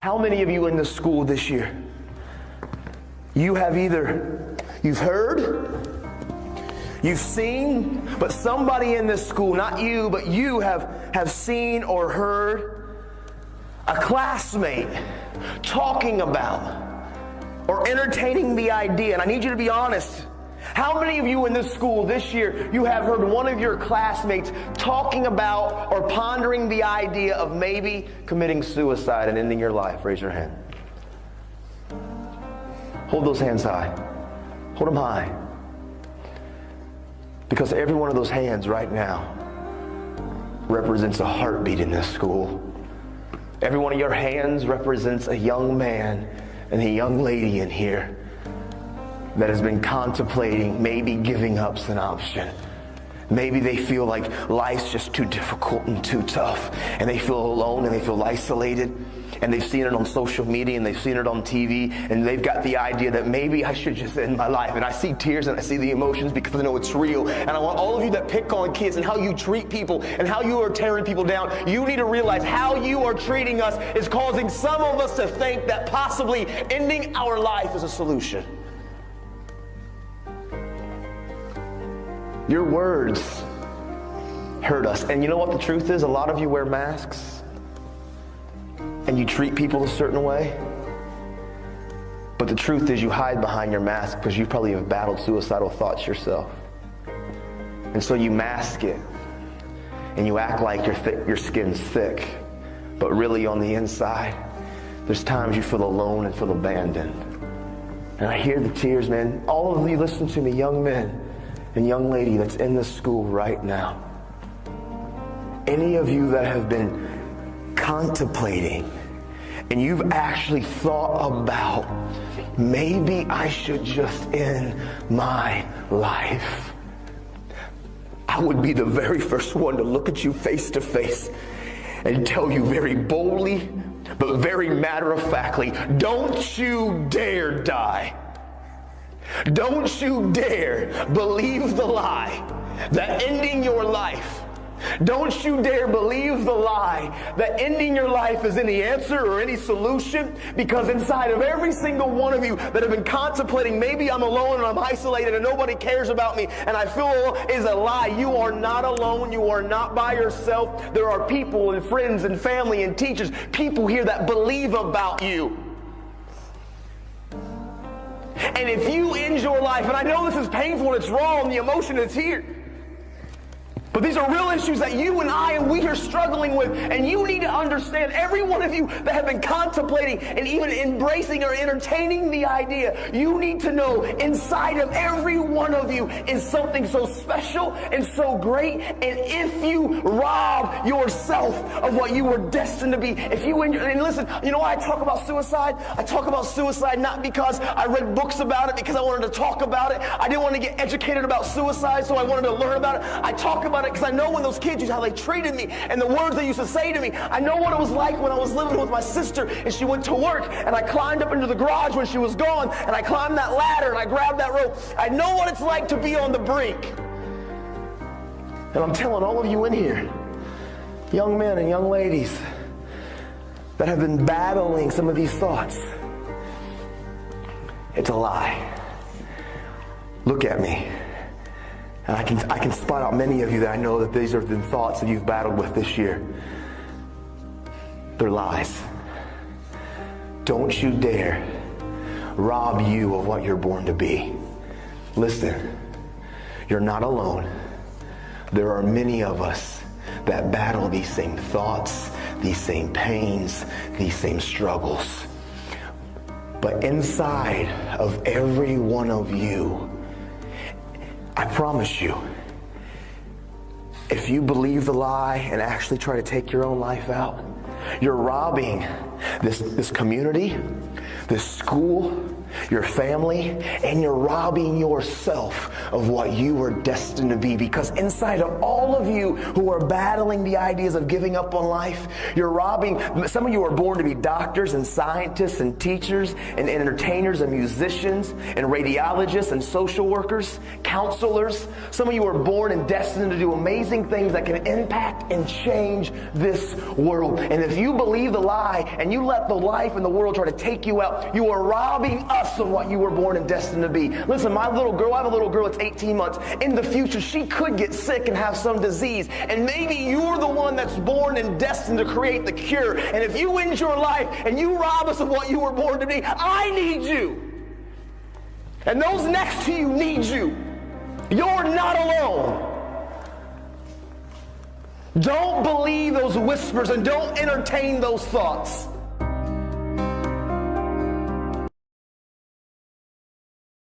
How many of you in this school this year, you've heard, you've seen, but somebody in this school, not you, but you have seen or heard a classmate talking about or entertaining the idea, and I need you to be honest. How many of you in this school this year, you have heard one of your classmates talking about or pondering the idea of maybe committing suicide and ending your life? Raise your hand. Hold those hands high. Hold them high. Because every one of those hands right now represents a heartbeat in this school. Every one of your hands represents a young man and a young lady in here that has been contemplating maybe giving up's an option. Maybe they feel like life's just too difficult and too tough, and they feel alone and they feel isolated, and they've seen it on social media and they've seen it on TV, and they've got the idea that maybe I should just end my life. And I see tears and I see the emotions because I know it's real. And I want all of you that pick on kids and how you treat people and how you are tearing people down, you need to realize how you are treating us is causing some of us to think that possibly ending our life is a solution. Your words hurt us. And you know what the truth is? A lot of you wear masks and you treat people a certain way. But the truth is you hide behind your mask because you probably have battled suicidal thoughts yourself. And so you mask it and you act like your skin's thick. But really on the inside, there's times you feel alone and feel abandoned. And I hear the tears, man. All of you listen to me, young men and young lady that's in this school right now. Any of you that have been contemplating and you've actually thought about maybe I should just end my life, I would be the very first one to look at you face to face and tell you very boldly but very matter-of-factly, don't you dare die. Don't you dare believe the lie that ending your life, don't you dare believe the lie that ending your life is any answer or any solution, because inside of every single one of you that have been contemplating, maybe I'm alone and I'm isolated and nobody cares about me and I feel alone, is a lie. You are not alone. You are not by yourself. There are people and friends and family and teachers, people here that believe about you. And if you end your life, and I know this is painful and it's wrong, the emotion is here, but these are real issues that you and I and we are struggling with, and you need to understand, every one of you that have been contemplating and even embracing or entertaining the idea, you need to know inside of every one of you is something so special and so great. And if you rob yourself of what you were destined to be, if you and listen, you know why I talk about suicide? I talk about suicide not because I read books about it, because I wanted to talk about it. I didn't want to get educated about suicide, so I wanted to learn about it. I talk about it because I know when those kids used how they treated me and the words they used to say to me. I know what it was like when I was living with my sister and she went to work and I climbed up into the garage when she was gone and I climbed that ladder and I grabbed that rope. I know what it's like to be on the brink. And I'm telling all of you in here, young men and young ladies that have been battling some of these thoughts, it's a lie. Look at me. And I can spot out many of you that I know that these are the thoughts that you've battled with this year. They're lies. Don't you dare rob you of what you're born to be. Listen, you're not alone. There are many of us that battle these same thoughts, these same pains, these same struggles. But inside of every one of you, I promise you, if you believe the lie and actually try to take your own life out, you're robbing this community, this school, your family, and you're robbing yourself of what you were destined to be. Because inside of all of you who are battling the ideas of giving up on life, you're robbing. Some of you are born to be doctors and scientists and teachers and entertainers and musicians and radiologists and social workers, counselors. Some of you are born and destined to do amazing things that can impact and change this world. And if you believe the lie and you let the life and the world try to take you out, you are robbing us of what you were born and destined to be. Listen, my little girl, I have a little girl that's 18 months. In the future, she could get sick and have some disease. And maybe you're the one that's born and destined to create the cure. And if you end your life and you rob us of what you were born to be, I need you. And those next to you need you. You're not alone. Don't believe those whispers and don't entertain those thoughts.